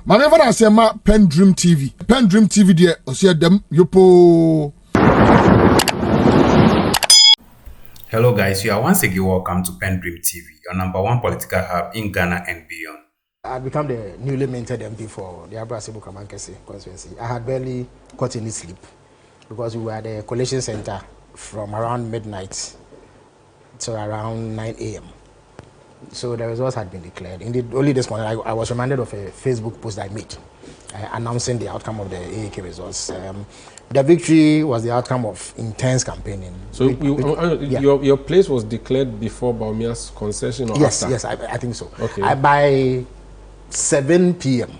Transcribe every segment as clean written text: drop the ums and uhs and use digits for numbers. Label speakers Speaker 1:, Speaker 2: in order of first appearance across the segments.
Speaker 1: Manever I say ma PENDREAM TV. PENDREAM TV there, I see them yopo.
Speaker 2: Hello guys, you are once again welcome to PENDREAM TV, your #1 political hub in Ghana and beyond.
Speaker 3: I had become the newly minted MP for the Accra-Kumasi constituency. I had barely got any sleep because we were at the collation center from around midnight to around 9 a.m. So the results had been declared. Indeed, only this morning I was reminded of a Facebook post I made announcing the outcome of the AAK results. The victory was the outcome of intense campaigning.
Speaker 4: So your place was declared before Baumia's concession or
Speaker 3: yes,
Speaker 4: after?
Speaker 3: Yes, I think so.
Speaker 4: Okay.
Speaker 3: By 7 p.m.,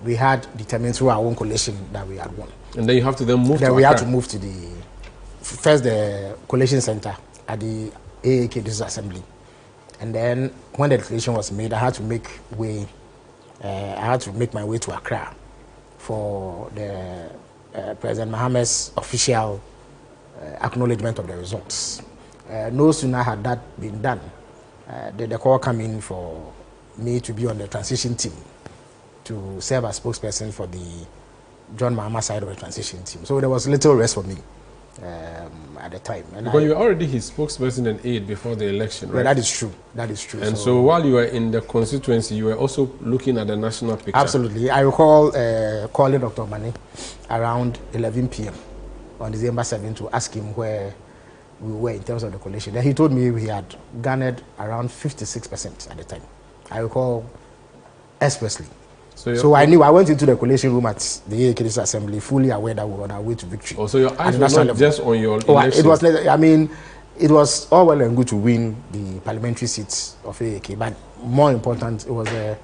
Speaker 3: we had determined through our own collation that we had won.
Speaker 4: And then you have to then move to
Speaker 3: Then we
Speaker 4: Accra.
Speaker 3: had to move to the collation center at the AAK District Assembly. And then when the declaration was made, I had to make my way to Accra for the President Mohammed's official acknowledgement of the results. No sooner had that been done, did the call come in for me to be on the transition team to serve as spokesperson for the John Mahama side of the transition team. So there was little rest for me at the time.
Speaker 4: But you were already his spokesperson and aide before the election, right?
Speaker 3: Yeah, that is true. That is true.
Speaker 4: And so while you were in the constituency, you were also looking at the national picture.
Speaker 3: Absolutely. I recall calling Dr. Mane around 11 p.m. on December 7th to ask him where we were in terms of the coalition. Then he told me we had garnered around 56% at the time. I recall expressly. So I knew. I went into the coalition room at the AAK Assembly fully aware that we were on our way to victory.
Speaker 4: Oh, so your eyes were not just on your election?
Speaker 3: It was. I mean, it was all well and good to win the parliamentary seats of AAK, but more important, it was an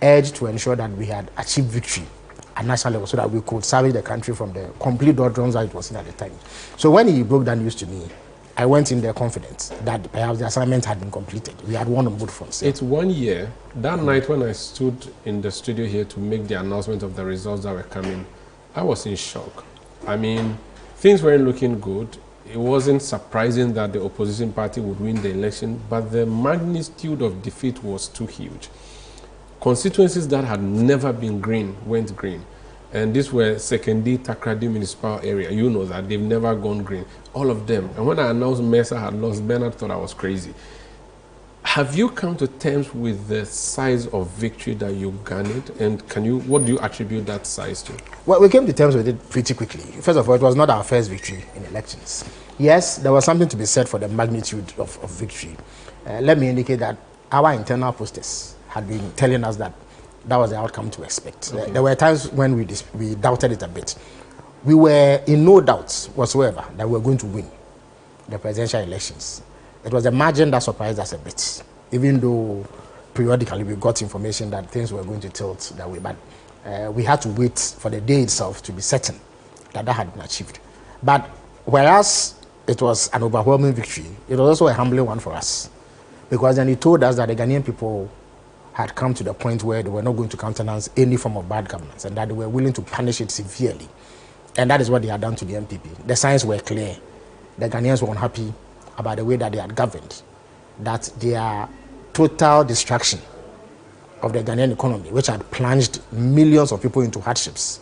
Speaker 3: urge to ensure that we had achieved victory at national level so that we could salvage the country from the complete doldrums that it was in at the time. So when he broke that news to me, I went in there confident that perhaps the assignment had been completed. We had won on both fronts.
Speaker 4: It's 1 year. That night when I stood in the studio here to make the announcement of the results that were coming, I was in shock. I mean, things weren't looking good. It wasn't surprising that the opposition party would win the election, but the magnitude of defeat was too huge. Constituencies that had never been green went green. And these were Sekendi, Takrady municipal area. You know that they've never gone green. All of them. And when I announced Mesa had lost, Bernard thought I was crazy. Have you come to terms with the size of victory that you garnered? And what do you attribute that size to? Well,
Speaker 3: we came to terms with it pretty quickly. First of all, it was not our first victory in elections. Yes, there was something to be said for the magnitude of victory. Let me indicate that our internal posters had been telling us that was the outcome to expect. Okay. There were times when we doubted it a bit. We were in no doubt whatsoever that we were going to win the presidential elections. It was the margin that surprised us a bit, even though periodically we got information that things were going to tilt that way. But we had to wait for the day itself to be certain that had been achieved. But whereas it was an overwhelming victory, it was also a humbling one for us, because then it told us that the Ghanaian people had come to the point where they were not going to countenance any form of bad governance and that they were willing to punish it severely. And that is what they had done to the MPP. The signs were clear. The Ghanaians were unhappy about the way that they had governed, that their total destruction of the Ghanaian economy, which had plunged millions of people into hardships,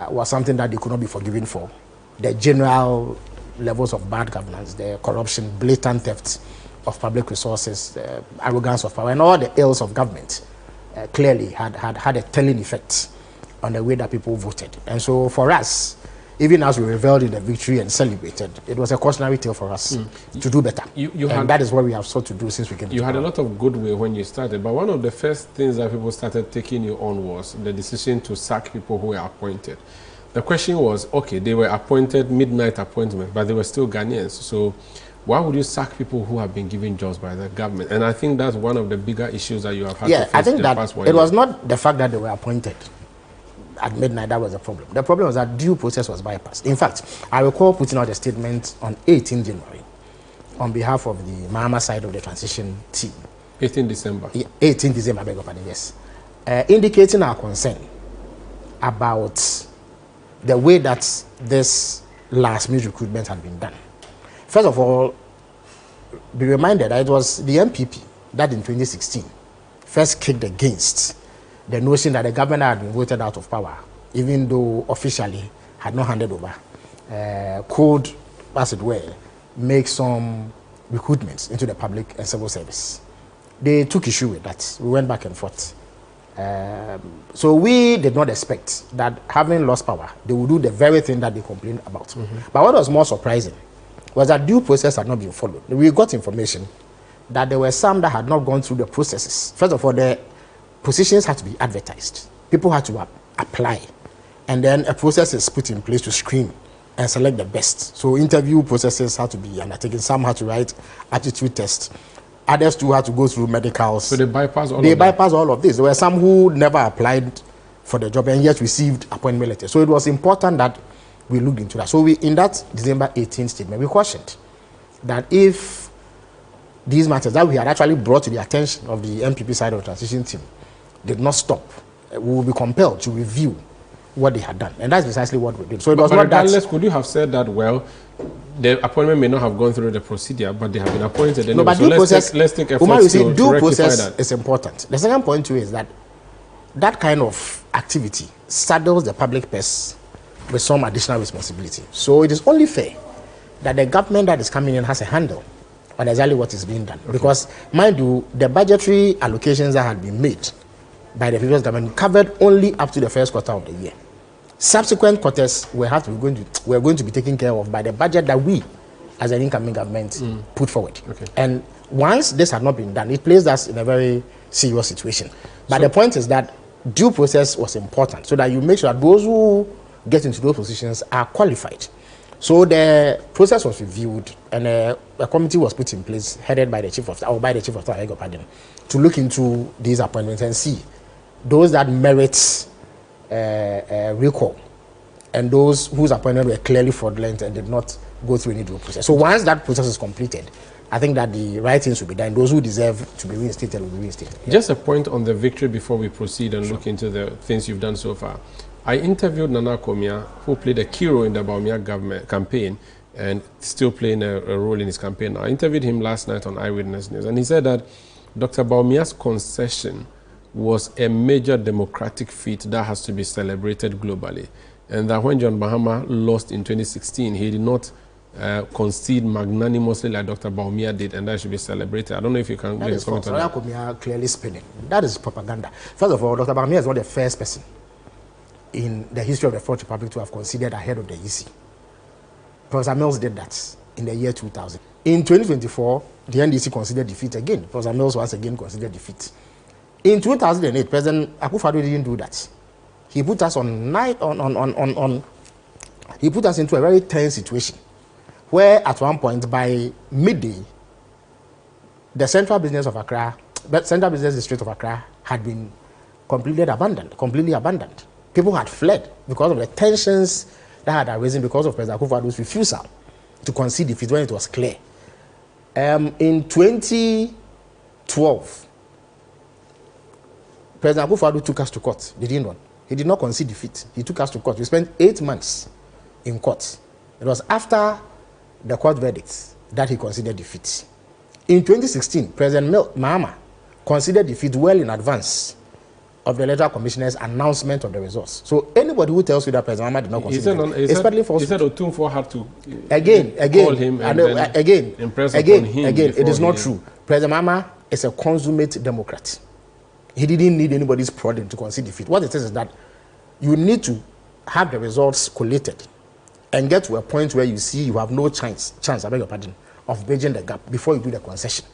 Speaker 3: was something that they could not be forgiven for. The general levels of bad governance, the corruption, blatant theft of public resources, arrogance of power, and all the ills of government clearly had a telling effect on the way that people voted. And so for us, even as we reveled in the victory and celebrated, it was a cautionary tale for us to do better. And that is what we have sought to do since we came to
Speaker 4: You had a lot of goodwill when you started, but one of the first things that people started taking you on was the decision to sack people who were appointed. The question was, okay, they were appointed, midnight appointment, but they were still Ghanaians. So why would you sack people who have been given jobs by the government? And I think that's one of the bigger issues that you have had to face.
Speaker 3: I think that it was not the fact that they were appointed at midnight that was the problem. The problem was that due process was bypassed. In fact, I recall putting out a statement on 18 January on behalf of the Mahama side of the transition team.
Speaker 4: 18 December?
Speaker 3: 18 December, I beg your pardon, yes. Indicating our concern about the way that this last-minute recruitment had been done. First of all, be reminded that it was the MPP that in 2016 first kicked against the notion that the government had been voted out of power, even though officially had not handed over, could, as it were, make some recruitments into the public and civil service. They took issue with that. We went back and forth. So we did not expect that having lost power, they would do the very thing that they complained about. But what was more surprising was that due process had not been followed. We got information that there were some that had not gone through the processes. First of all, the positions had to be advertised. People had to apply. And then a process is put in place to screen and select the best. So interview processes had to be undertaken. Some had to write aptitude tests. Others too had to go through medicals.
Speaker 4: So they bypassed
Speaker 3: all of this. There were some who never applied for the job and yet received appointment letters. So it was important that we looked into that. So in that December 18th statement, we cautioned that if these matters that we had actually brought to the attention of the MPP side of the transition team did not stop, we will be compelled to review what they had done. And that's precisely what we did. So it was not
Speaker 4: regardless, could you have said that, well, the appointment may not have gone through the procedure, but they have been appointed anyway.
Speaker 3: No, but
Speaker 4: so let's take efforts to
Speaker 3: due
Speaker 4: rectify
Speaker 3: process
Speaker 4: that.
Speaker 3: is important. The second point too is that that kind of activity saddles the public purse with some additional responsibility. So it is only fair that the government that is coming in has a handle on exactly what is being done. Okay. Because, mind you, the budgetary allocations that had been made by the previous government covered only up to the first quarter of the year. Subsequent quarters we're going to be taken care of by the budget that we, as an incoming government, put forward. Okay. And once this had not been done, it placed us in a very serious situation. But the point is that due process was important, so that you make sure that those who get into those positions are qualified. So the process was reviewed, and a committee was put in place, headed by the chief of staff, or by the chief of staff, to look into these appointments and see those that merit recall and those whose appointments were clearly fraudulent and did not go through any due process. So once that process is completed, I think that the right things will be done. Those who deserve to be reinstated will be reinstated. Yeah.
Speaker 4: Just a point on the victory before we proceed and look into the things you've done so far. I interviewed Nana Komia, who played a key role in the Bawumia government campaign and still playing a role in his campaign. I interviewed him last night on Eyewitness News, and he said that Dr. Bawumia's concession was a major democratic feat that has to be celebrated globally. And that when John Mahama lost in 2016, he did not concede magnanimously like Dr. Bawumia did, and that should be celebrated. I don't know if you can make a comment on that.
Speaker 3: Komia clearly spinning. That is propaganda. First of all, Dr. Bawumia is not the first person in the history of the Fourth Republic to have conceded ahead of the EC. Professor Mills did that in the year 2000. In 2024, the NDC considered defeat again. Professor Mills once again considered defeat. In 2008, President Akufo-Addo didn't do that. He put us he put us into a very tense situation, where at one point by midday, the central business district of Accra had been completely abandoned. People had fled because of the tensions that had arisen because of President Akufo-Addo's refusal to concede defeat when it was clear. In 2012, President Akufo-Addo took us to court. He did not concede defeat. He took us to court. We spent 8 months in court. It was after the court verdict that he conceded defeat. In 2016, President Mahama conceded defeat well in advance of the Electoral Commissioner's announcement of the results. So anybody who tells you that President Mahama did not concede defeat, it's partly false.
Speaker 4: He said Otumfuo had to
Speaker 3: call
Speaker 4: him
Speaker 3: and
Speaker 4: impress upon him.
Speaker 3: Again, it is not true. President Mahama is a consummate Democrat. He didn't need anybody's prodding to concede defeat. What it is that you need to have the results collated and get to a point where you see you have no chance, I beg your pardon, of bridging the gap before you do the concession.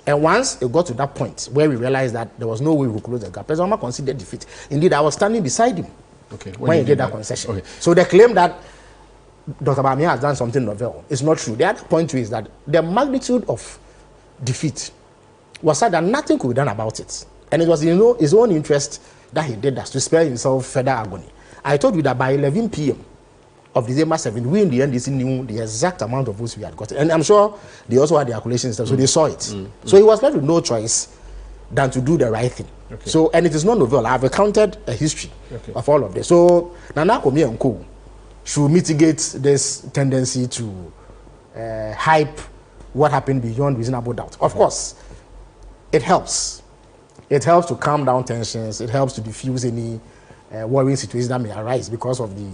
Speaker 3: And once it got to that point where we realized that there was no way we could close the gap, President Mahama conceded defeat. Indeed, I was standing beside him when he did that concession. Okay. So the claim that Dr. Bawumia has done something novel is not true. The other point is that the magnitude of defeat was such that nothing could be done about it. And it was in his own interest that he did that, to spare himself further agony. I told you that by 11 p.m. of December 7th, we in the NDC knew the exact amount of votes we had gotten. And I'm sure they also had the calculations, so they saw it. So he was left with no choice than to do the right thing. Okay. So, and it is not novel. I've recounted a history of all of this. So Nana Komia and Co. should mitigate this tendency to hype what happened beyond reasonable doubt. Of course, it helps It helps to calm down tensions. It helps to diffuse any worrying situations that may arise because of the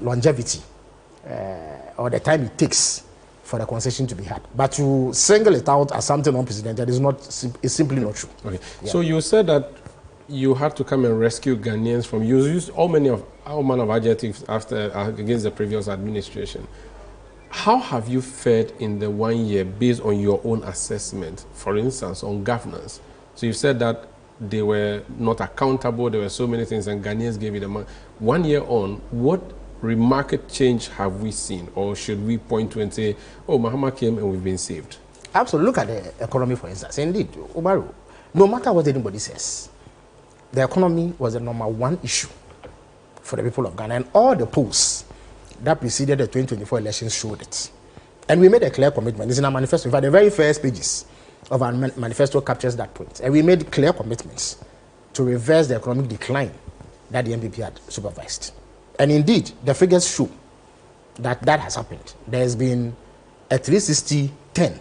Speaker 3: longevity or the time it takes for the concession to be had. But to single it out as something unprecedented is simply not true.
Speaker 4: Okay.
Speaker 3: Yeah.
Speaker 4: So you said that you had to come and rescue Ghanaians from, you used all manner of adjectives against the previous administration. How have you fared in the 1 year based on your own assessment, for instance, on governance? So you said that they were not accountable, there were so many things, and Ghanaians gave you the money. 1 year on, what remarkable change have we seen? Or should we point to and say, oh, Mahama came and we've been saved?
Speaker 3: Absolutely. Look at the economy, for instance. Indeed, Umaru, no matter what anybody says, the economy was the #1 issue for the people of Ghana, and all the polls that preceded the 2024 elections showed it. And we made a clear commitment. It's in our manifesto. In fact, the very first pages of our manifesto captures that point. And we made clear commitments to reverse the economic decline that the MPP had supervised. And indeed, the figures show that that has happened. There's been a 360-10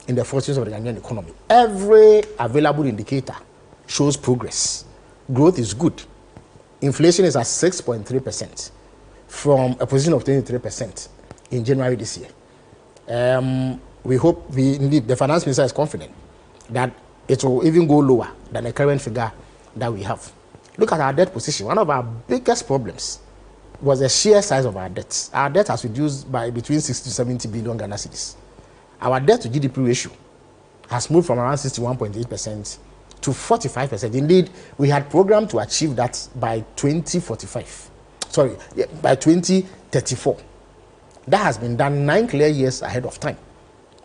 Speaker 3: in the fortunes of the Ghanaian economy. Every available indicator shows progress. Growth is good. Inflation is at 6.3% from a position of 23% in January this year. We hope, indeed, the finance minister is confident that it will even go lower than the current figure that we have. Look at our debt position. One of our biggest problems was the sheer size of our debt. Our debt has reduced by between 60 to 70 billion Ghana cedis. Our debt to GDP ratio has moved from around 61.8% to 45%. Indeed, we had programmed to achieve that by 2045. Sorry, by 2034. That has been done 9 clear years ahead of time.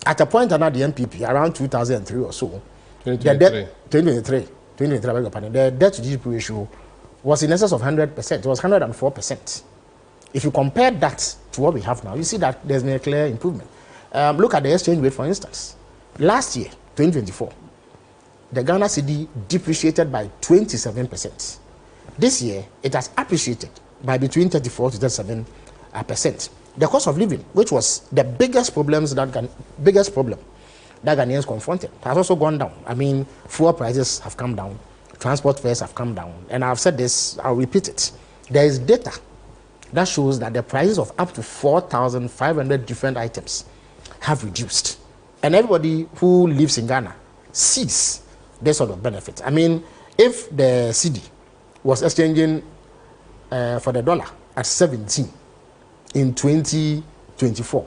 Speaker 3: At a point under the MPP, around 2003 or so, 2023, the debt to GDP ratio was in excess of 100%. It was 104%. If you compare that to what we have now, you see that there's been a clear improvement. Look at the exchange rate, for instance. Last year, 2024, the Ghana cedi depreciated by 27%. This year, it has appreciated by between 34 to 37%. The cost of living, which was the biggest problem that Ghanaians confronted, has also gone down. I mean, fuel prices have come down, transport fares have come down, and I've said this, I'll repeat it. There is data that shows that the prices of up to 4,500 different items have reduced. And everybody who lives in Ghana sees this sort of benefit. I mean, if the cedi was exchanging for the dollar at 17 in 2024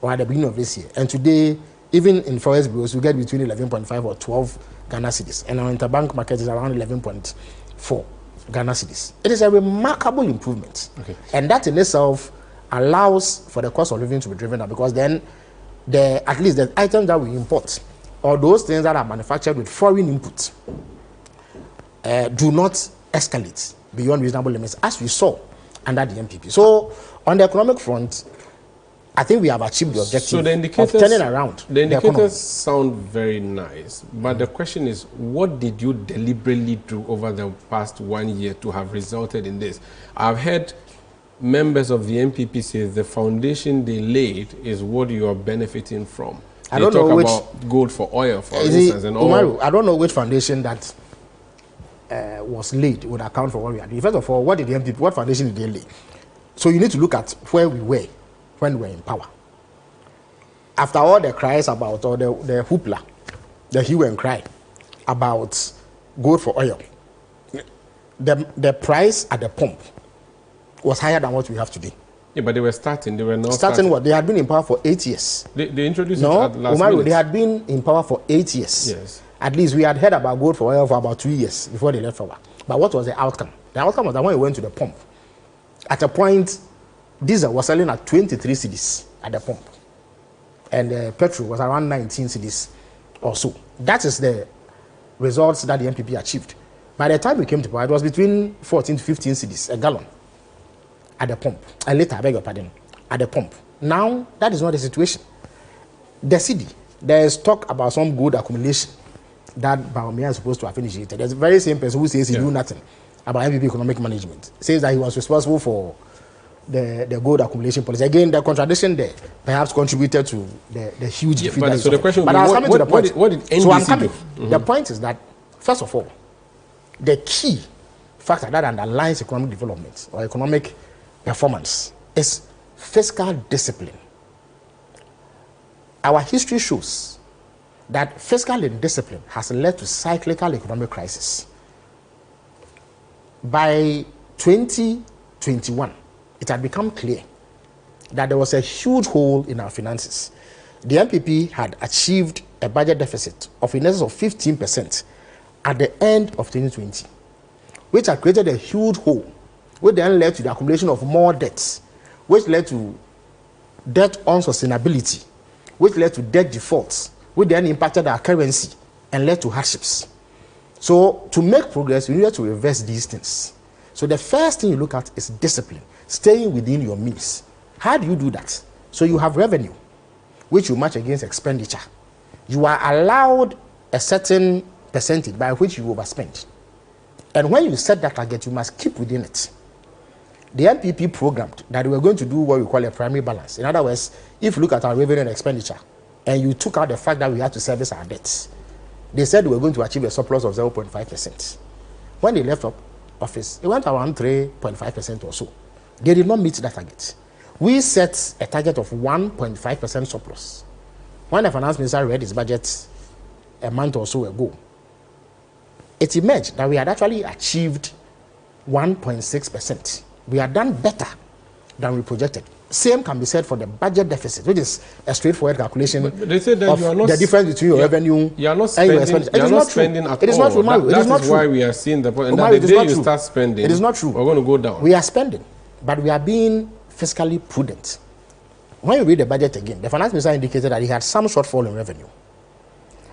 Speaker 3: or at the beginning of this year, and today, even in forex bureaus, we get between 11.5 or 12 Ghana cedis, and our interbank market is around 11.4 Ghana cedis. It is a remarkable improvement, and that in itself allows for the cost of living to be driven up, because then at least the items that we import or those things that are manufactured with foreign input do not escalate beyond reasonable limits, as we saw under the MPP. So on the economic front, I think we have achieved the objective of turning around
Speaker 4: the indicators sound very nice, but the question is, what did you deliberately do over the past 1 year to have resulted in this? I've heard members of the MPP say the foundation they laid is what you are benefiting from. They talk about gold for oil, for instance, and all.
Speaker 3: Umaru, I don't know which foundation that was laid would account for what we are doing. First of all, what foundation did they lay? So you need to look at where we were when we were in power. After all the cries about, or the hoopla, the hue and cry about gold for oil, the price at the pump was higher than what we have today.
Speaker 4: Yeah, but they were starting. They were not
Speaker 3: starting. What? They had been in power for 8 years.
Speaker 4: They introduced it at last minute.
Speaker 3: They had been in power for 8 years.
Speaker 4: Yes.
Speaker 3: At least we had heard about gold for oil for about 2 years before they left power. But what was the outcome? The outcome was that when we went to the pump, at a point, diesel was selling at 23 cedis at the pump, and petrol was around 19 cedis or so. That is the results that the MPP achieved. By the time we came to power, it was between 14 to 15 cedis a gallon at the pump. And later, I beg your pardon, at the pump. Now, that is not the situation. The cedi, there is talk about some gold accumulation that Baumia is supposed to have initiated. There's a very same person who says he knew nothing about MPP economic management, says that he was responsible for the gold accumulation policy. Again, the contradiction there perhaps contributed to the huge defeat.
Speaker 4: So the question
Speaker 3: but I was coming to the point.
Speaker 4: What did NDC
Speaker 3: so I'm coming.
Speaker 4: do?
Speaker 3: The point is that First of all, the key factor that underlies economic development or economic performance is fiscal discipline. Our history shows that fiscal indiscipline has led to cyclical economic crisis. By 2021, it had become clear that there was a huge hole in our finances. The MPP had achieved a budget deficit of in excess of 15% at the end of 2020, which had created a huge hole, which then led to the accumulation of more debts, which led to debt unsustainability, which led to debt defaults, which then impacted our currency and led to hardships. So to make progress, you need to reverse these things. So the first thing you look at is discipline, staying within your means. How do you do that? So you have revenue, which you match against expenditure. You are allowed a certain percentage by which you overspend. And when you set that target, you must keep within it. The MPP programmed that we were going to do what we call a primary balance. In other words, if you look at our revenue and expenditure, and you took out the fact that we had to service our debts, they said we were going to achieve a surplus of 0.5%. When they left office, it went around 3.5% or so. They did not meet that target. We set a target of 1.5% surplus. When the finance minister read his budget a month or so ago, it emerged that we had actually achieved 1.6%. We had done better than we projected. Same can be said for the budget deficit, which is a straightforward calculation
Speaker 4: but they say that
Speaker 3: of
Speaker 4: you are not,
Speaker 3: the difference between your revenue
Speaker 4: you are not spending,
Speaker 3: and your expenditure.
Speaker 4: You are not spending at all.
Speaker 3: It is not true, Mario. It is not
Speaker 4: That is
Speaker 3: true.
Speaker 4: why we are seeing the point. And
Speaker 3: Mario,
Speaker 4: that the day you start spending,
Speaker 3: it is not true.
Speaker 4: We're going to go down.
Speaker 3: We are spending, but we are being fiscally prudent. When you read the budget again, the finance minister indicated that he had some shortfall in revenue,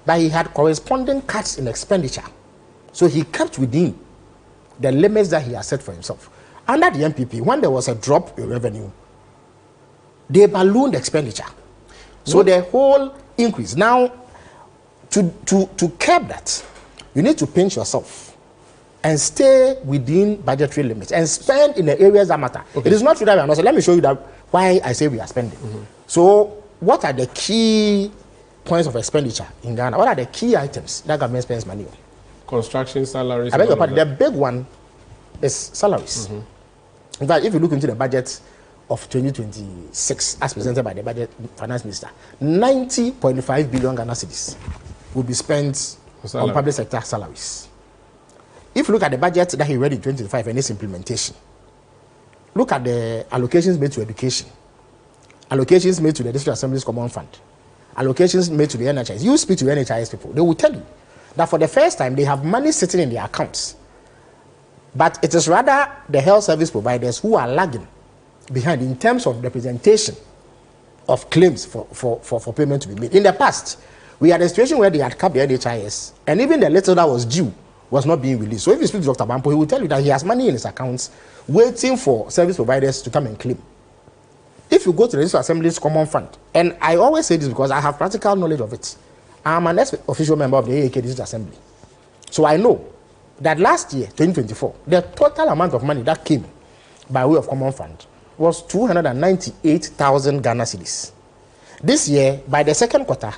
Speaker 3: but he had corresponding cuts in expenditure. So he kept within the limits that he has set for himself. Under the MPP, when there was a drop in revenue, they ballooned expenditure. So the whole increase. Now, to curb that, you need to pinch yourself and stay within budgetary limits and spend in the areas that matter. Okay. It is not true that we are not. So let me show you that why I say we are spending. So what are the key points of expenditure in Ghana? What are the key items that government spends money on?
Speaker 4: Construction, salaries.
Speaker 3: I beg your pardon. The big one is salaries. In fact, if you look into the budget of 2026, as presented by the budget finance minister, 90.5 billion Ghana cedis will be spent on public sector salaries. If you look at the budget that he read in 2025 and its implementation, look at the allocations made to education, allocations made to the District Assembly's Common Fund, allocations made to the NHIS. You speak to the NHIS people, they will tell you that for the first time they have money sitting in their accounts. But it is rather the health service providers who are lagging behind in terms of representation of claims for payment to be made. In the past, we had a situation where they had capped the NHIS, and even the little that was due was not being released. So if you speak to Dr. Bampo, he will tell you that he has money in his accounts waiting for service providers to come and claim. If you go to the District Assembly's Common Fund, and I always say this because I have practical knowledge of it, I'm an official member of the AAK District Assembly. So I know that last year, 2024, the total amount of money that came by way of Common Fund was 298,000 Ghana cedis. This year, by the second quarter,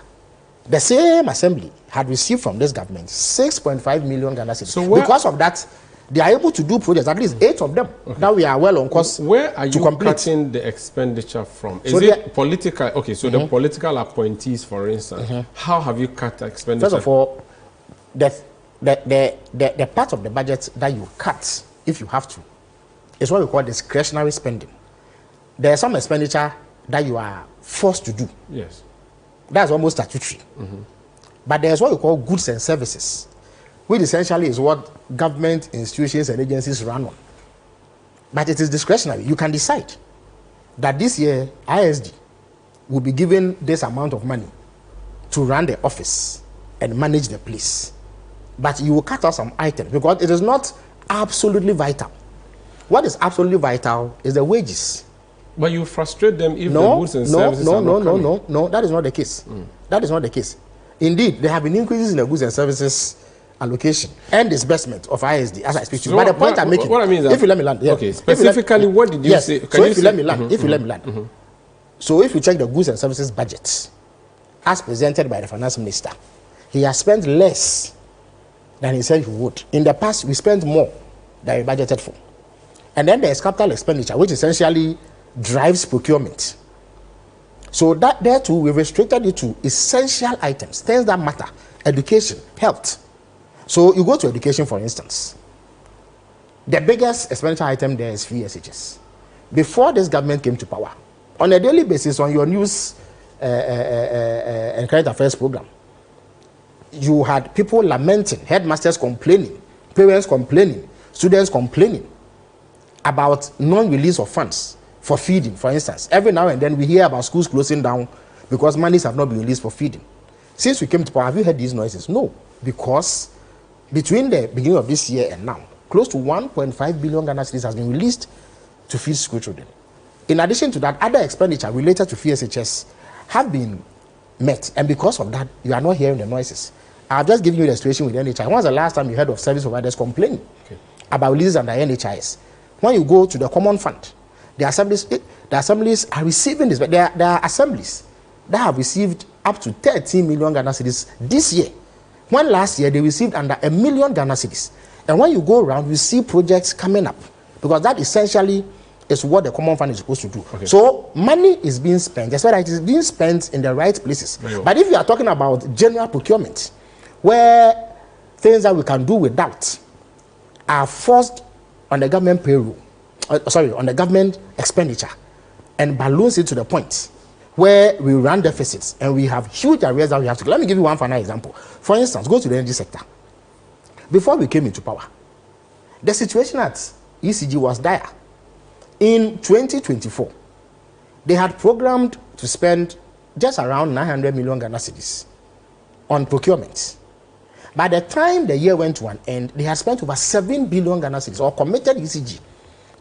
Speaker 3: the same assembly had received from this government 6.5 million Ghana cedis. So because of that, they are able to do projects, at least 8 of them. Okay. Now we are well on course.
Speaker 4: Where are you cutting the expenditure from? Is it political? Okay, so the political appointees, for instance, how have you cut the expenditure?
Speaker 3: First of all, the part of the budget that you cut, if you have to, is what we call discretionary spending. There is some expenditure that you are forced to do.
Speaker 4: Yes.
Speaker 3: That's almost statutory. But there's what we call goods and services, which essentially is what government institutions and agencies run on. But it is discretionary. You can decide that this year ISD will be given this amount of money to run the office and manage the place. But you will cut out some items because it is not absolutely vital. What is absolutely vital is the wages.
Speaker 4: But you frustrate them if the goods and services are not coming.
Speaker 3: No, that is not the case. That is not the case. Indeed, there have been increases in the goods and services allocation and disbursement of ISD as I speak to you. But the point I'm making,
Speaker 4: what I mean is that,
Speaker 3: if you let me land,
Speaker 4: okay, specifically, what did you say?
Speaker 3: So if you let me land, if you let me land. So if you check the goods and services budget as presented by the finance minister, he has spent less than he said he would. In the past, we spent more than we budgeted for. And then there's capital expenditure, which essentially drives procurement. So that there too, we restricted it to essential items, things that matter, education, health. So you go to education, for instance. The biggest expenditure item there is VSHS. Before this government came to power, on a daily basis on your news and current affairs program, you had people lamenting, headmasters complaining, parents complaining, students complaining about non-release of funds for feeding, for instance. Every now and then we hear about schools closing down because monies have not been released for feeding. Since we came to power, have you heard these noises? No, because between the beginning of this year and now, close to 1.5 billion Ghana cedis has been released to feed school children. In addition to that, other expenditure related to VSHS have been met, and because of that, you are not hearing the noises. I've just given you the situation with NHI. When was the last time you heard of service providers complaining about releases under NHIS? When you go to the common fund, the assemblies are receiving this, but there are assemblies that have received up to 13 million Ghana cedis this year. When last year they received under 1 million Ghana cedis. And when you go around, you see projects coming up, because that essentially is what the common fund is supposed to do. Okay. So money is being spent. That's why it is being spent in the right places. But if you are talking about general procurement, where things that we can do without are forced on the government payroll, on the government expenditure, and balloons it to the point where we run deficits and we have huge arrears that we have to. Let me give you one final example. For instance, go to the energy sector. Before we came into power, the situation at ECG was dire. In 2024, they had programmed to spend just around 900 million Ghana cedis on procurement. By the time the year went to an end, they had spent over 7 billion Ghana cedis, or committed ECG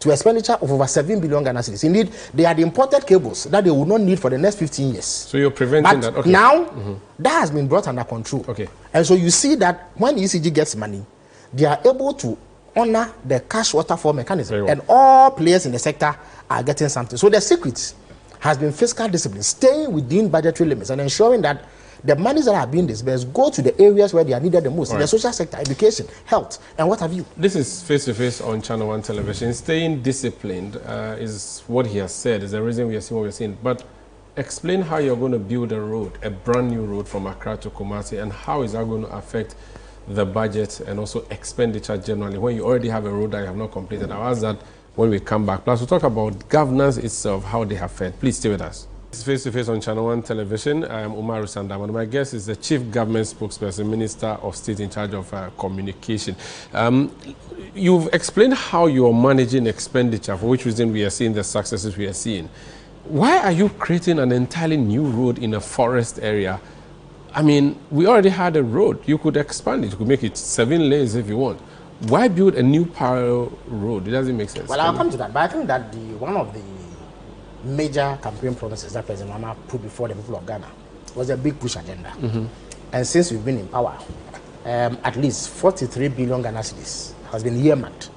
Speaker 3: to expenditure of over 7 billion Ghana cedis. Indeed, they had imported cables that they would not need for the next 15 years. So
Speaker 4: you're preventing that? Okay.
Speaker 3: Now, that has been brought under control.
Speaker 4: Okay.
Speaker 3: And so you see that when ECG gets money, they are able to honor the cash waterfall mechanism. Well. And all players in the sector are getting something. So the secret has been fiscal discipline, staying within budgetary limits and ensuring that the monies that are being disbursed go to the areas where they are needed the most, in the social sector, education, health, and what have you.
Speaker 4: This is face-to-face on Channel 1 television. Staying disciplined is what he has said, is the reason we are seeing what we're seeing. But explain how you're going to build a road, a brand new road from Accra to Kumasi, and how is that going to affect the budget and also expenditure generally when you already have a road that you have not completed. I'll ask that when we come back. Plus, we'll talk about governance itself, how they have fared. Please stay with us. It's face-to-face on Channel 1 television. I am Umaru Sandam, and my guest is the Chief Government Spokesperson, Minister of State in charge of communication. You've explained how you're managing expenditure, for which reason we are seeing the successes we are seeing. Why are you creating an entirely new road in a forest area? I mean, we already had a road. You could expand it. You could make it 7 lanes if you want. Why build a new parallel road? It doesn't make sense.
Speaker 3: Well, I'll come to that. But I think that one of the major campaign promises that President Mama put before the people of Ghana was a big push agenda. And since we've been in power, at least 43 billion Ghana cedis has been earmarked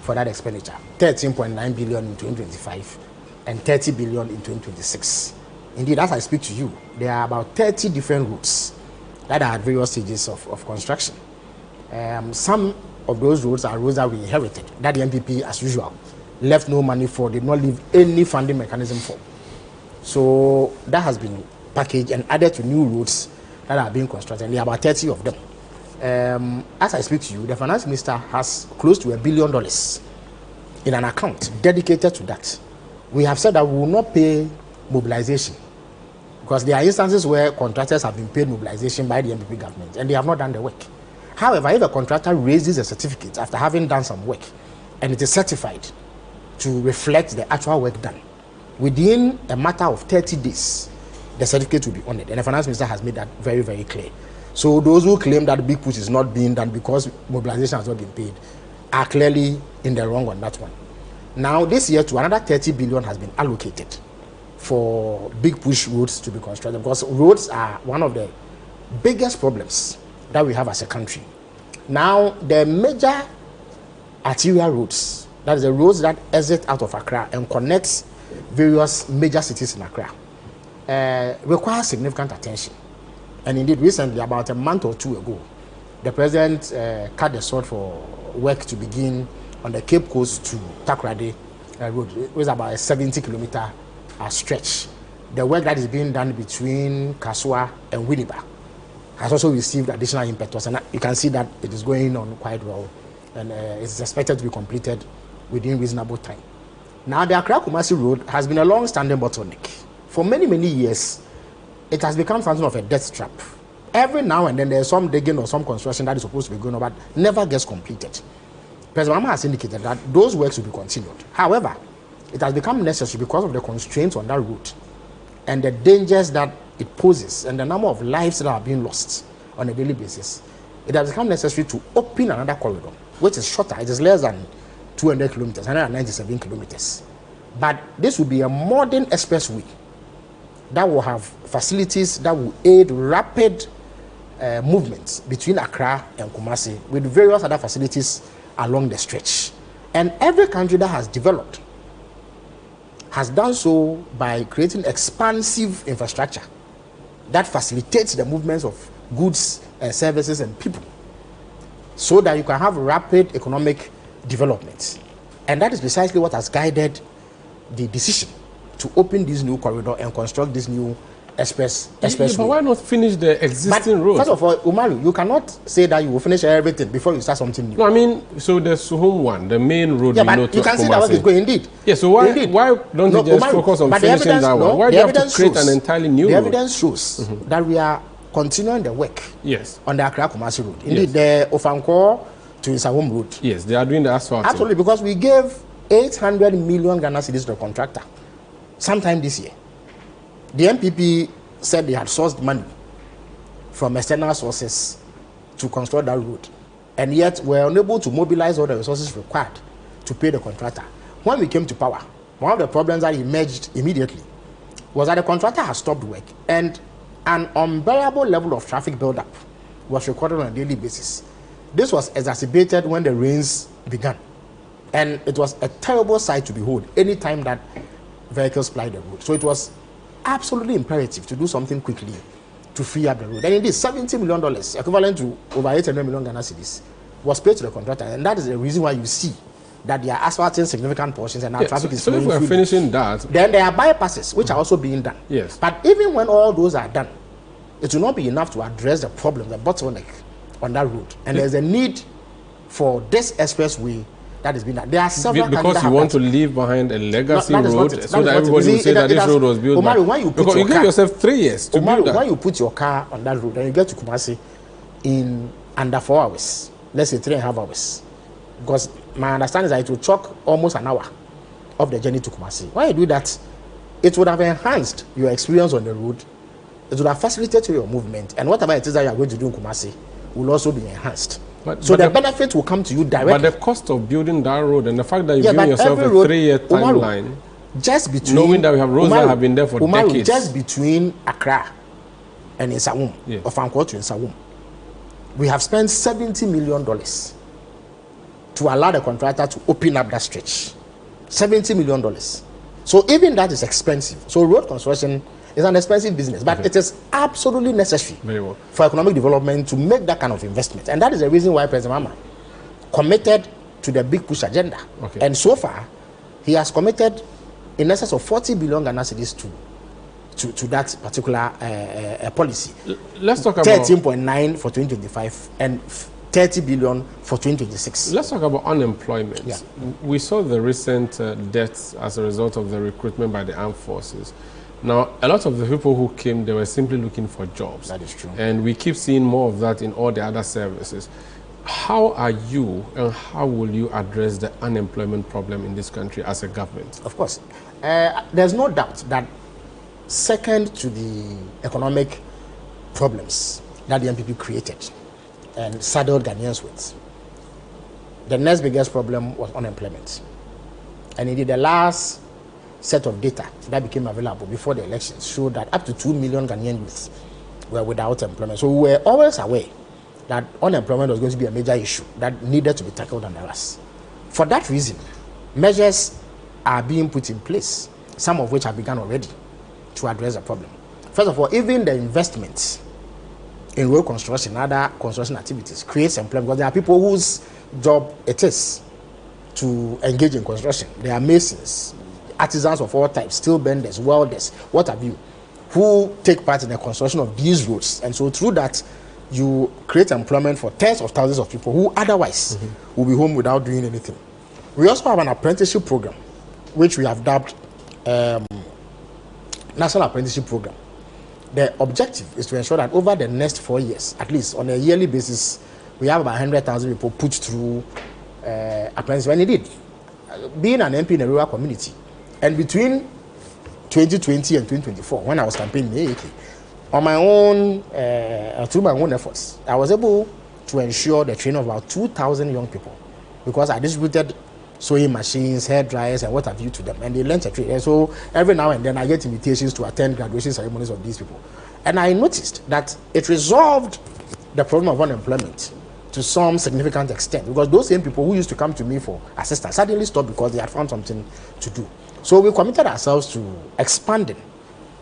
Speaker 3: for that expenditure. 13.9 billion in 2025 and 30 billion in 2026. Indeed, as I speak to you, there are about 30 different routes that are at various stages of construction. Some of those roads are roads that we inherited, that the MPP, as usual, left no money for, did not leave any funding mechanism for. So that has been packaged and added to new roads that are being constructed, and there are about 30 of them. As I speak to you, the finance minister has close to $1 billion in an account dedicated to that. We have said that we will not pay mobilization, because there are instances where contractors have been paid mobilization by the MPP government and they have not done the work. However, if a contractor raises a certificate after having done some work and it is certified to reflect the actual work done, within a matter of 30 days, the certificate will be honored. And the finance minister has made that very, very clear. So those who claim that big push is not being done because mobilization has not been paid are clearly in the wrong on that one. Now, this year, another 30 billion has been allocated for big push roads to be constructed, because roads are one of the biggest problems that we have as a country. Now, the major arterial roads, that is the roads that exit out of Accra and connects various major cities in Accra, require significant attention. And indeed, recently, about a month or two ago, the president cut the sword for work to begin on the Cape Coast to Takoradi road. It was about a 70-kilometer stretch. The work that is being done between Kasua and Winneba has also received additional impetus, and you can see that it is going on quite well, and it's expected to be completed within reasonable time. Now, the Accra-Kumasi road has been a long-standing bottleneck. For many, many years, it has become something of a death trap. Every now and then, there's some digging or some construction that is supposed to be going on, but never gets completed. President Mahama has indicated that those works will be continued. However, it has become necessary because of the constraints on that route and the dangers that it poses and the number of lives that are being lost on a daily basis. It has become necessary to open another corridor, which is shorter. It is less than 200 kilometers, 197 kilometers. But this will be a modern expressway that will have facilities that will aid rapid movements between Accra and Kumasi, with various other facilities along the stretch. And every country that has developed has done so by creating expansive infrastructure that facilitates the movements of goods and services and people, so that you can have rapid economic development. And that is precisely what has guided the decision to open this new corridor and construct this new expressway.
Speaker 4: But why not finish the existing road?
Speaker 3: First of all, Umaru, you cannot say that you will finish everything before you start something new.
Speaker 4: No, I mean, so the Suhum one, the main road.
Speaker 3: Yeah, but you can see that work is going, indeed.
Speaker 4: Yeah, so why don't you just focus on finishing that one? Why do you have to create an entirely new road?
Speaker 3: The evidence shows that we are continuing the work on the Accra-Kumasi road. Indeed, the Ofanko to Isahom road.
Speaker 4: Yes, they are doing the asphalt.
Speaker 3: Absolutely, because we gave 800 million Ghana cedis to the contractor sometime this year. The MPP said they had sourced money from external sources to construct that road, and yet were unable to mobilize all the resources required to pay the contractor. When we came to power, one of the problems that emerged immediately was that the contractor had stopped work, and an unbearable level of traffic buildup was recorded on a daily basis. This was exacerbated when the rains began, and it was a terrible sight to behold any time that vehicles plied the road. So it was absolutely imperative to do something quickly to free up the road. And indeed, $70 million, equivalent to over 800 million Ghana cedis, was paid to the contractor, and that is the reason why you see that they are asphalting significant portions and our traffic is flowing.
Speaker 4: So if we're finishing that,
Speaker 3: then there are bypasses which are also being done.
Speaker 4: Yes.
Speaker 3: But even when all those are done, it will not be enough to address the problem, the bottleneck on that road. And there's a need for this expressway that is being done. There are several
Speaker 4: because you want to leave behind a legacy road, so that everybody will say that this road was built.
Speaker 3: Umaru, when you put
Speaker 4: because you give yourself 3 years to build that.
Speaker 3: When you put your car on that road and you get to Kumasi in under 4 hours, let's say 3.5 hours, because my understanding is that it will chalk almost an hour of the journey to Kumasi. When you do that, it would have enhanced your experience on the road. It would have facilitated your movement, and whatever it is that you are going to do in Kumasi will also be enhanced. But the benefit will come to you directly.
Speaker 4: But the cost of building that road and the fact that you've given yourself a 3-year timeline,
Speaker 3: just between,
Speaker 4: knowing that we have roads that have been there for decades.
Speaker 3: Just between Accra and Nsawum, or Fanko to Nsawum, we have spent $70 million to allow the contractor to open up that stretch. $70 million. So even that is expensive. So road construction is an expensive business, but it is absolutely necessary for economic development to make that kind of investment. And that is the reason why President Mahama committed to the big push agenda. And so far, he has committed in excess of 40 billion Ghana cedis to that particular policy.
Speaker 4: Let's talk about
Speaker 3: 13.9 for 2025 and 30 billion for 2026.
Speaker 4: Let's talk about unemployment. We saw the recent deaths as a result of the recruitment by the armed forces. Now, a lot of the people who came, they were simply looking for jobs.
Speaker 3: That is true.
Speaker 4: And we keep seeing more of that in all the other services. How are you and how will you address the unemployment problem in this country as a government?
Speaker 3: Of course. There's no doubt that second to the economic problems that the MPP created and saddled Ghanaians with, the next biggest problem was unemployment. And indeed, the last set of data that became available before the elections showed that up to 2 million Ghanaian youths were without employment. So we were always aware that unemployment was going to be a major issue that needed to be tackled under us. For that reason, measures are being put in place, some of which have begun already to address the problem. First of all, even the investments in road construction, other construction activities, creates employment because there are people whose job it is to engage in construction. There are masons, artisans of all types, steel benders, welders, what have you, who take part in the construction of these roads. And so through that, you create employment for tens of thousands of people who otherwise will be home without doing anything. We also have an apprenticeship program, which we have dubbed National Apprenticeship Program. The objective is to ensure that over the next 4 years, at least on a yearly basis, we have about 100,000 people put through apprenticeship. And indeed, being an MP in a rural community, and between 2020 and 2024, when I was campaigning in AAK, on my own, through my own efforts, I was able to ensure the training of about 2,000 young people because I distributed sewing machines, hair dryers, and what have you to them, and they learned a trade. And so every now and then I get invitations to attend graduation ceremonies of these people. And I noticed that it resolved the problem of unemployment to some significant extent because those same people who used to come to me for assistance suddenly stopped because they had found something to do. So we committed ourselves to expanding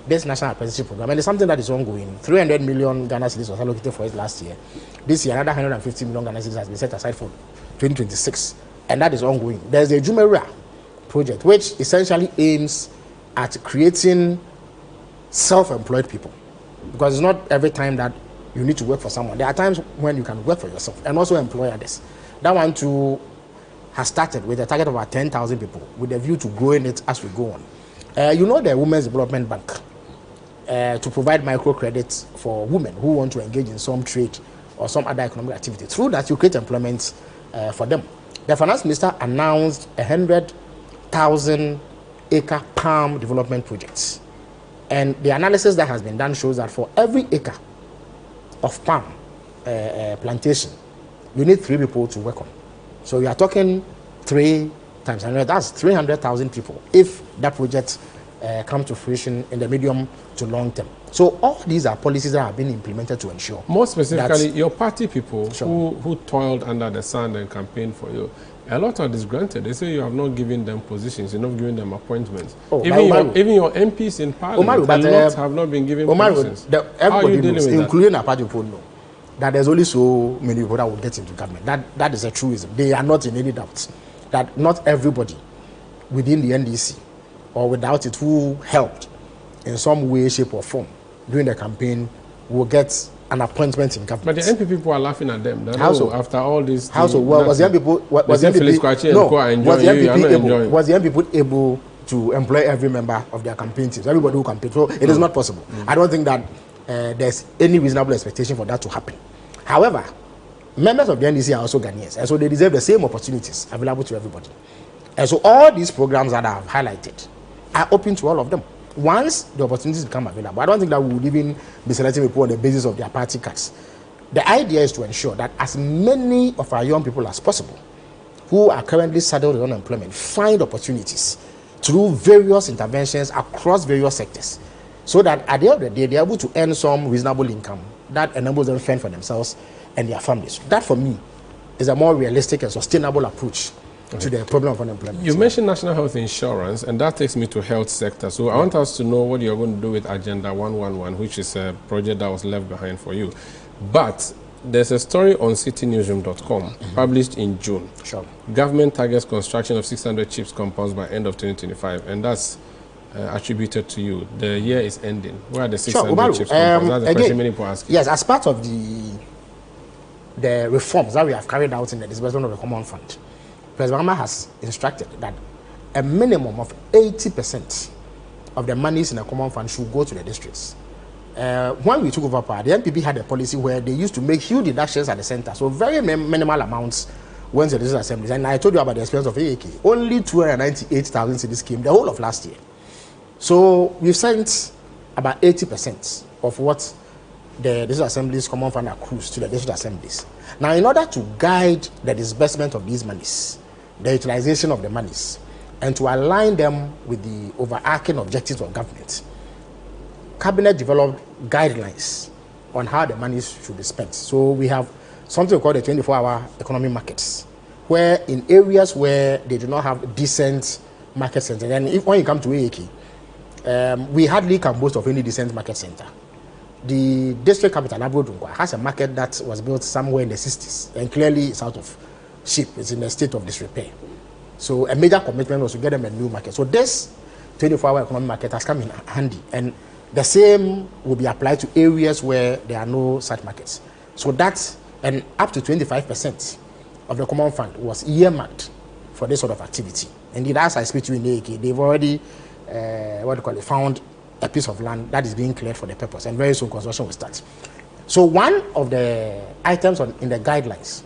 Speaker 3: this national apprenticeship program, and it's something that is ongoing. 300 million Ghana cedis was allocated for it last year. This year, another 150 million Ghana cedis has been set aside for 2026, and that is ongoing. There's the Jumeirah project, which essentially aims at creating self-employed people, because it's not every time that you need to work for someone. There are times when you can work for yourself and also employ others. That one too has started with a target of about 10,000 people, with a view to growing it as we go on. You know the Women's Development Bank, to provide microcredits for women who want to engage in some trade or some other economic activity. Through that, you create employment for them. The finance minister announced 100,000 acre palm development projects. And the analysis that has been done shows that for every acre of palm plantation, you need 3 people to work on. So you are talking 3 times 100, that's 300,000 people if that project come to fruition in the medium to long term. So all these are policies that have been implemented to ensure.
Speaker 4: More specifically, your party people
Speaker 3: Sure.
Speaker 4: who toiled under the sun and campaigned for you, a lot are disgruntled. They say you have not given them positions, you're not giving them appointments.
Speaker 3: Oh,
Speaker 4: even your MPs in parliament, a lot have not been given positions.
Speaker 3: Everybody knows, including our party people, know that there's only so many people that will get into government. That is a truism. They are not in any doubt that not everybody within the NDC or without it who helped in some way, shape or form during the campaign will get an appointment in government.
Speaker 4: But the NP people are laughing at them.
Speaker 3: How so?
Speaker 4: After all this,
Speaker 3: how so? Well, was the NP was the
Speaker 4: Felix, Kwakye and Co are enjoying you are not enjoying.
Speaker 3: Was the NP able to employ every member of their campaign teams, everybody who campaigned? So it is not possible. I don't think that there's any reasonable expectation for that to happen. However, members of the NDC are also Ghanaians, and so they deserve the same opportunities available to everybody. And so all these programs that I have highlighted are open to all of them once the opportunities become available. I don't think that we would even be selecting people on the basis of their party cards. The idea is to ensure that as many of our young people as possible who are currently saddled with unemployment find opportunities through various interventions across various sectors, so that at the end of the day, they're able to earn some reasonable income that enables them to fend for themselves and their families. That, for me, is a more realistic and sustainable approach to the problem of unemployment.
Speaker 4: You mentioned national health insurance, and that takes me to health sector. So I want us to know what you're going to do with Agenda 111, which is a project that was left behind for you. But there's a story on citynewsroom.com published in June.
Speaker 3: Sure. Government
Speaker 4: Targets construction of 600 CHIPS compounds by end of 2025, and that's attributed to you. The year is ending. Where are the 600 CHIPS compounds? That's the question many people ask.
Speaker 3: Yes, as part of the reforms that we have carried out in the disbursement of the common fund, President Mahama has instructed that a minimum of 80% of the monies in the common fund should go to the districts. When we took over power, the NPP had a policy where they used to make huge deductions at the center, so very minimal amounts went to the district assemblies. And I told you about the experience of AAK. Only 298,000 cedis came the whole of last year. So we've sent about 80% of what the district assemblies common fund accrues to the district assemblies. Now, in order to guide the disbursement of these monies, the utilization of the monies, and to align them with the overarching objectives of government, Cabinet developed guidelines on how the monies should be spent. So we have something called the 24-hour economic markets, where in areas where they do not have decent market centers, and when you come to AAK, we hardly can boast of any decent market center. the district capital, Avle, has a market that was built somewhere in the 60s, and clearly it's out of shape. It's in a state of disrepair. So a major commitment was to get them a new market. So this 24-hour economic market has come in handy, and the same will be applied to areas where there are no such markets. So that's, and up to 25% of the common fund was earmarked for this sort of activity. Indeed, as I speak to you in the AK, they've already, found a piece of land that is being cleared for the purpose, and very soon construction will start. So one of the items in the guidelines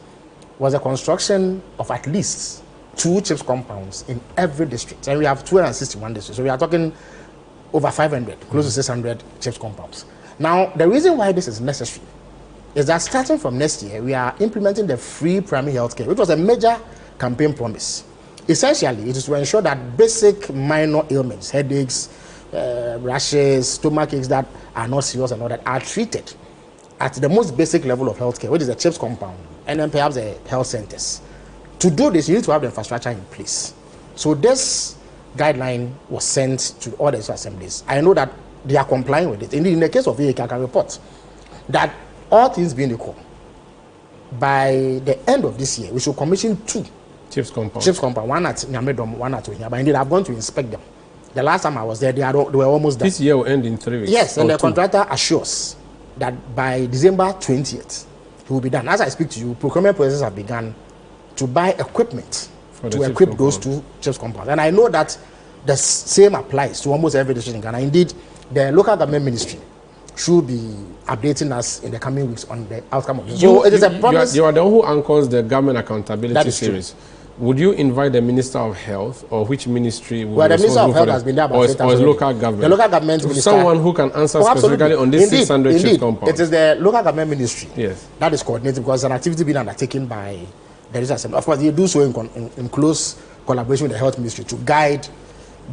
Speaker 3: was the construction of at least 2 chips compounds in every district, and we have 261 districts. So we are talking over 500, close to 600 chips compounds. Now, the reason why this is necessary is that starting from next year, we are implementing the free primary health care, which was a major campaign promise. Essentially, it is to ensure that basic minor ailments, headaches, rashes, stomach aches that are not serious and all that, are treated at the most basic level of health care, which is the CHIPS compound, and then perhaps the health centers. To do this, you need to have the infrastructure in place. So this guideline was sent to all the assemblies. I know that they are complying with it. Indeed, in the case of AAK, I can report that all things being equal, by the end of this year, we should commission 2
Speaker 4: chips compound.
Speaker 3: Chips compound, one at Nyamedom, one at Ohia. But indeed, I've gone to inspect them. The last time I was there, they were almost done.
Speaker 4: This year will end in 3 weeks.
Speaker 3: Yes, and the contractor assures that by December 20th, it will be done. As I speak to you, procurement processes have begun to buy equipment to equip those 2 chips compounds. And I know that the same applies to almost every district in Ghana. Indeed, the local government ministry should be updating us in the coming weeks on the outcome of this. So it is a promise.
Speaker 4: You are the one who anchors the government accountability series. Would you invite the Minister of Health, or which ministry?
Speaker 3: Well, the Minister of Health has been there about 3 times.
Speaker 4: Or local government?
Speaker 3: The local government minister.
Speaker 4: Someone who can answer specifically on this 600 chips compound.
Speaker 3: It is the local government ministry.
Speaker 4: Yes.
Speaker 3: That is coordinated, because it's an activity being undertaken by the District Assembly. Of course, they do so in close collaboration with the health ministry to guide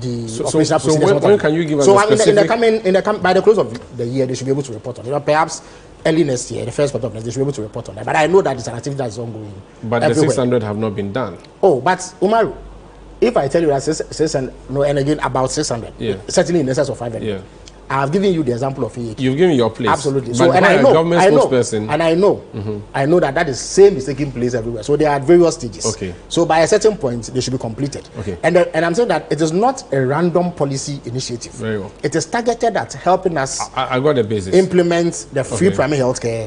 Speaker 3: the operational procedures.
Speaker 4: So when can you give us
Speaker 3: a
Speaker 4: specific...
Speaker 3: by the close of the year, they should be able to report on it. Or perhaps early next year, the first quarter of next year, they should be able to report on that. But I know that it's an activity that is ongoing.
Speaker 4: But everywhere. The 600 have not been done.
Speaker 3: Oh, but Umaru, if I tell you that 600, no, and again about 600, certainly in excess of 500. Yeah. I have given you the example of AAK.
Speaker 4: You've given your place.
Speaker 3: Absolutely.
Speaker 4: But so, and I
Speaker 3: know that that is same is taking place everywhere. So they are at various stages.
Speaker 4: Okay.
Speaker 3: So by a certain point, they should be completed.
Speaker 4: Okay.
Speaker 3: And I'm saying that it is not a random policy initiative.
Speaker 4: Very well.
Speaker 3: It is targeted at helping us.
Speaker 4: I got the basis.
Speaker 3: Implement the free primary health care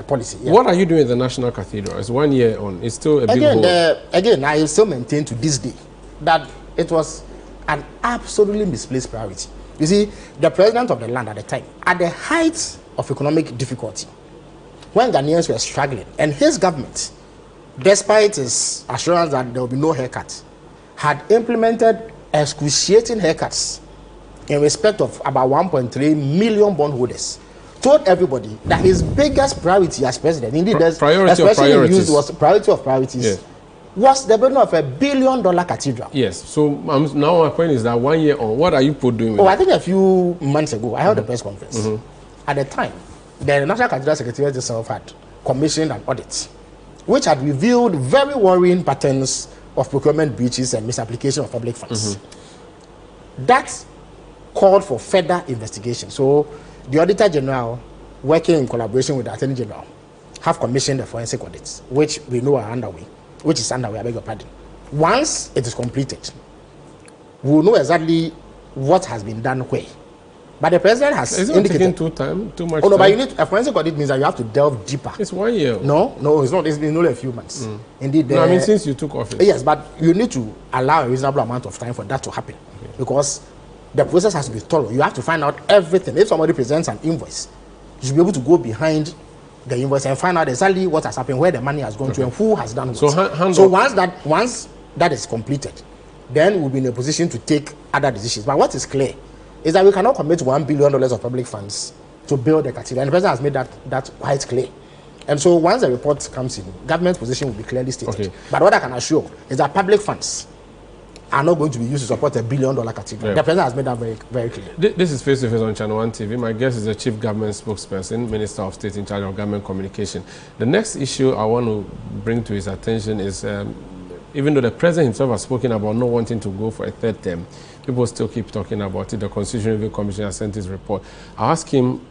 Speaker 3: policy.
Speaker 4: Yeah. What are you doing at the National Cathedral? It's 1 year on. It's still a big hole.
Speaker 3: Again, I still maintain to this day that it was an absolutely misplaced priority. You see, the president of the land at the time, at the height of economic difficulty, when Ghanaians were struggling, and his government, despite his assurance that there will be no haircut, had implemented excruciating haircuts in respect of about 1.3 million bondholders, told everybody that his biggest priority as president, indeed,
Speaker 4: priority of priorities,
Speaker 3: used was priority of priorities.
Speaker 4: Yes.
Speaker 3: Was the building of $1 billion cathedral.
Speaker 4: Yes. So now my point is that 1 year on, what are you doing with
Speaker 3: I think a few months ago, I held a press conference. At the time, the National Cathedral Secretariat itself had commissioned an audit, which had revealed very worrying patterns of procurement breaches and misapplication of public funds. That called for further investigation. So the Auditor General, working in collaboration with the Attorney General, have commissioned a forensic audit, which we know are underway. I beg your pardon. Once it is completed, we will know exactly what has been done where. But the president has indicated...
Speaker 4: Is it taking too much
Speaker 3: time?
Speaker 4: But
Speaker 3: you need a forensic audit means that you have to delve deeper.
Speaker 4: It's 1 year.
Speaker 3: No, it's not. It's been only a few months. Indeed.
Speaker 4: No, I mean, since you took office.
Speaker 3: Yes, but you need to allow a reasonable amount of time for that to happen. Okay. Because the process has to be thorough. You have to find out everything. If somebody presents an invoice, you should be able to go behind the invoice and find out exactly what has happened, where the money has gone to, and who has done what. So once that is completed, then we'll be in a position to take other decisions. But what is clear is that we cannot commit $1 billion of public funds to build the cathedral, and the president has made that quite clear. And so once the report comes in, government's position will be clearly stated. Okay. But what I can assure is that public funds are not going to be used to support $1 billion cathedral. Yeah. The president has made that very, very clear.
Speaker 4: This is Face to Face on Channel 1 TV. My guest is the Chief Government Spokesperson, Minister of State in charge of Government Communication. The next issue I want to bring to his attention is, even though the president himself has spoken about not wanting to go for a third term, people still keep talking about it. The Constitutional Review Commission has sent his report. I asked him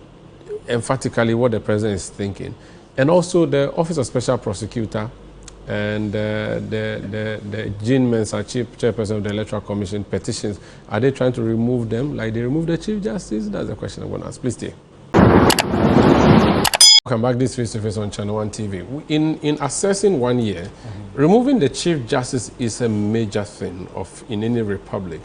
Speaker 4: emphatically what the president is thinking. And also the Office of Special Prosecutor and the Jean Mensah, chairperson of the Electoral Commission petitions, are they trying to remove them like they removed the Chief Justice? That's the question I'm going to ask. Please stay. Welcome back. This face-to-face on Channel 1 TV. In assessing 1 year, removing the Chief Justice is a major thing in any republic.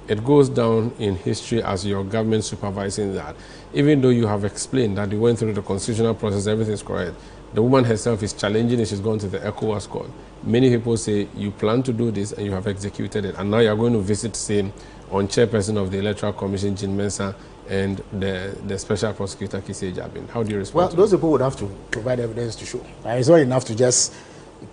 Speaker 4: It goes down in history as your government supervising that. Even though you have explained that you went through the constitutional process, everything's correct. The woman herself is challenging it. She's gone to the ECOWAS court. Many people say you plan to do this and you have executed it. And now you're going to visit same on chairperson of the Electoral Commission, Jean Mensah, and the Special Prosecutor, Kisei Jabin. How do you respond?
Speaker 3: Well, those people would have to provide evidence to show. It's not enough to just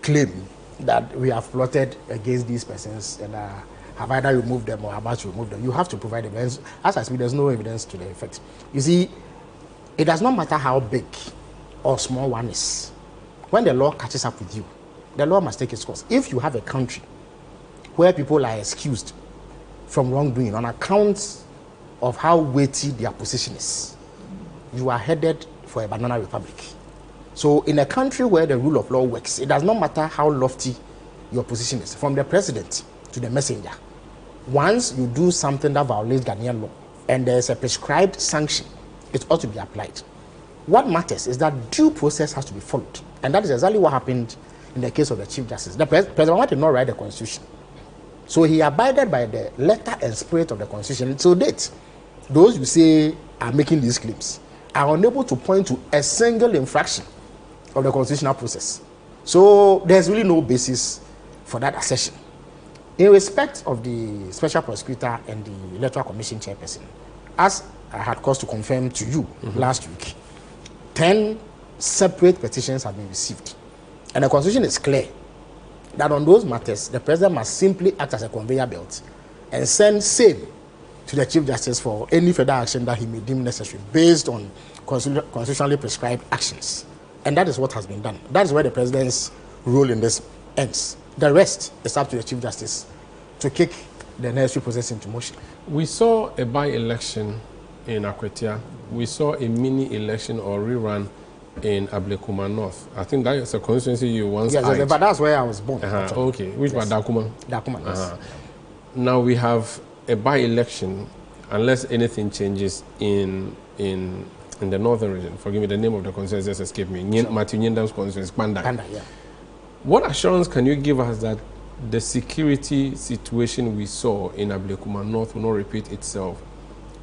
Speaker 3: claim that we have plotted against these persons and have either removed them or are about to remove them. You have to provide evidence. As I speak, there's no evidence to the effect. You see, it does not matter how big or small one is. When the law catches up with you, the law must take its course. If you have a country where people are excused from wrongdoing on account of how weighty their position is, you are headed for a banana republic. So in a country where the rule of law works, it does not matter how lofty your position is, from the president to the messenger. Once you do something that violates Ghanaian law and there's a prescribed sanction, it ought to be applied. What matters is that due process has to be followed. And that is exactly what happened in the case of the Chief Justice. The President did not write the Constitution. So he abided by the letter and spirit of the Constitution. So date, those who say are making these claims are unable to point to a single infraction of the constitutional process. So there's really no basis for that assertion. In respect of the Special Prosecutor and the Electoral Commission chairperson, as I had cause to confirm to you last week, 10 separate petitions have been received. And the Constitution is clear that on those matters, the President must simply act as a conveyor belt and send same to the Chief Justice for any further action that he may deem necessary based on constitutionally prescribed actions. And that is what has been done. That is where the President's role in this ends. The rest is up to the Chief Justice to kick the necessary process into motion.
Speaker 4: We saw a by-election in Accra. We saw a mini-election or rerun in Avle North. I think that is a constituency you once
Speaker 3: Yes,
Speaker 4: eyed.
Speaker 3: but that's where I was born.
Speaker 4: Okay, which was Dakuma?
Speaker 3: Dakuma, yes.
Speaker 4: Now we have a by-election, unless anything changes in the northern region. Forgive me, the name of the constituency just escaped me. Sure. Matthew Nyendam's constituency, Pandai.
Speaker 3: Pandai, yeah.
Speaker 4: What assurance can you give us that the security situation we saw in Avle North will not repeat itself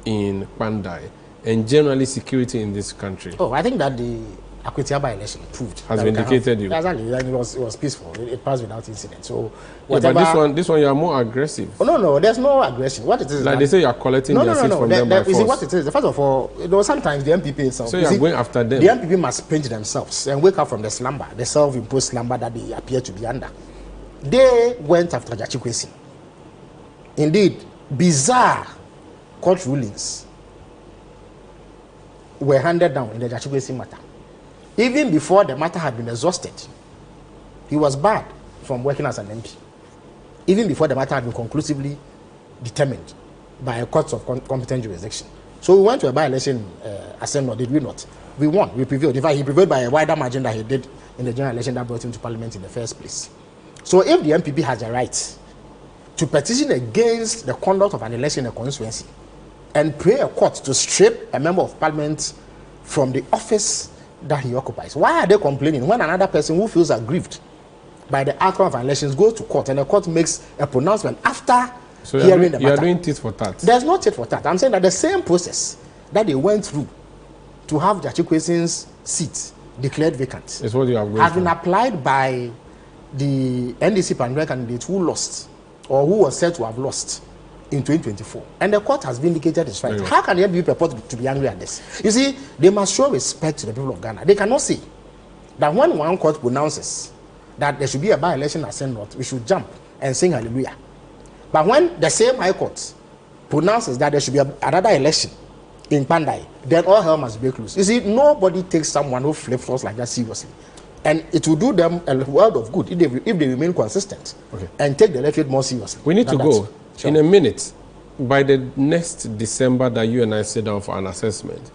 Speaker 4: in Pandai, and generally security in this country?
Speaker 3: Oh, I think that the Accra by-election proved.
Speaker 4: Has vindicated you.
Speaker 3: Exactly, and it was peaceful. It passed without incident. So,
Speaker 4: yeah, but this one you are more aggressive.
Speaker 3: Oh, no, there's no aggression. What it is
Speaker 4: like they say you are collecting their seats from them by force.
Speaker 3: You see what it is? First of all, sometimes the MPP itself.
Speaker 4: So you are going after them.
Speaker 3: The MPP must pinch themselves and wake up from the slumber, the self-imposed slumber that they appear to be under. They went after Jachikwesi. Indeed, bizarre court rulings were handed down in the Jachikwesi matter. Even before the matter had been exhausted, he was barred from working as an MP. Even before the matter had been conclusively determined by a court of competent jurisdiction. So we went to a by-election assembly, did we not? We won, we prevailed. In fact, he prevailed by a wider margin than he did in the general election that brought him to parliament in the first place. So if the MPP has a right to petition against the conduct of an election in a constituency and pray a court to strip a member of parliament from the office that he occupies, why are they complaining when another person who feels aggrieved by the outcome of elections goes to court and the court makes a pronouncement after hearing the matter?
Speaker 4: You are doing tit for tat.
Speaker 3: There's no tit for tat. I'm saying that the same process that they went through to have Jachikwesin's seat declared vacant
Speaker 4: is what you have
Speaker 3: has been applied by the NDC PENDREAM candidate who lost or who was said to have lost in 2024. And the court has vindicated its right. How can the MPP purport to be angry at this? You see, they must show respect to the people of Ghana. They cannot say that when one court pronounces that there should be a by-election at Senate, we should jump and sing hallelujah. But when the same High Court pronounces that there should be another election in Pandai, then all hell must break loose. You see, nobody takes someone who flip-flops like that seriously. And it will do them a world of good if they remain consistent and take the electorate more seriously.
Speaker 4: We need to go. In a minute, by the next December that you and I sit down for an assessment,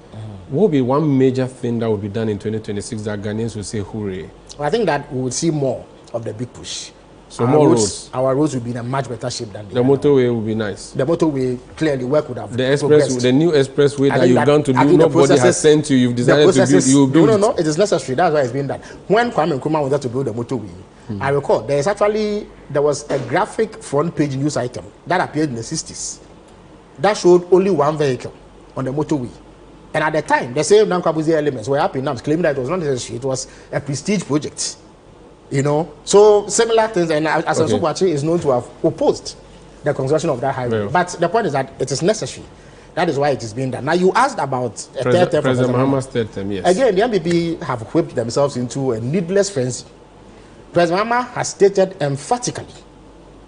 Speaker 4: what would be one major thing that would be done in 2026 that Ghanaians will say hooray?
Speaker 3: I think that we will see more of the big push.
Speaker 4: So more roads.
Speaker 3: Our roads will be in a much better shape than
Speaker 4: the motorway will be nice.
Speaker 3: The motorway, clearly, work would have
Speaker 4: the express, the new expressway that you've gone to do, nobody has sent you. You've decided to build. You will build.
Speaker 3: No, it is necessary. That's why it's being done. When Kwame Nkrumah wanted to build the motorway, I recall there was a graphic front page news item that appeared in the 60s that showed only one vehicle on the motorway. And at the time, the same Nankwabuzi elements were up in arms, claiming that it was not necessary. It was a prestige project. You know, so similar things, and Kwakye is known to have opposed the construction of that highway.
Speaker 4: Well,
Speaker 3: but the point is that it is necessary. That is why it is being done. Now, you asked about a third term.
Speaker 4: President Mahama's third term, yes.
Speaker 3: Again, the MPP have whipped themselves into a needless frenzy. President Mahama has stated emphatically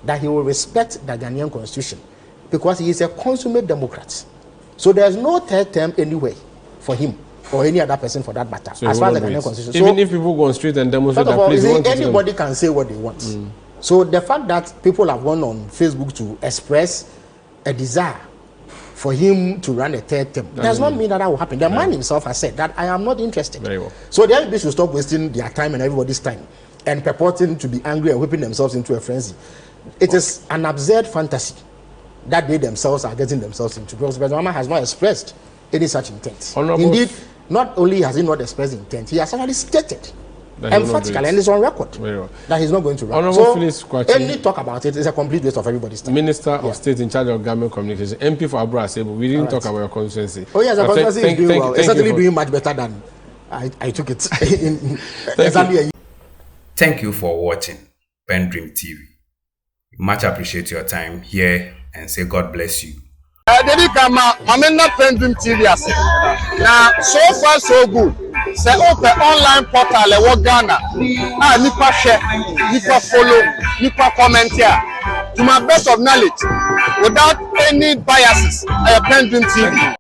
Speaker 3: that he will respect the Ghanaian constitution because he is a consummate Democrat. So there is no third term anywhere for him or any other person for that matter.
Speaker 4: So
Speaker 3: as far as the Ghanaian constitution.
Speaker 4: Even if people go on street and demonstrate,
Speaker 3: first of all, anybody can say what they want. So the fact that people have gone on Facebook to express a desire for him to run a third term does not mean that will happen. The man himself has said that I am not interested.
Speaker 4: Very well.
Speaker 3: So the MPs should stop wasting their time and everybody's time and purporting to be angry and whipping themselves into a frenzy. It is an absurd fantasy that they themselves are getting themselves into, because President Mahama has not expressed any such intent. Indeed, not only has he not expressed intent, he has actually stated emphatically, and it's on record, that he's not going to run.
Speaker 4: Honorable Felix Kwakye,
Speaker 3: any talk about it is a complete waste of everybody's time.
Speaker 4: Minister of State in charge of government communication, MP for Abra-Asebu. We didn't talk about your constituency.
Speaker 3: Oh yes, the constituency is doing well. It's certainly doing much better than I took it in exactly a year.
Speaker 2: Thank you for watching PENDREAM TV. Much appreciate your time here and say God bless you.
Speaker 5: I'm not PENDREAM TV. Now, so far so good. Say open online portal e Ghana. Nipa share, nipa follow, nipa comment here. To my best of knowledge, without any biases, I PENDREAM TV.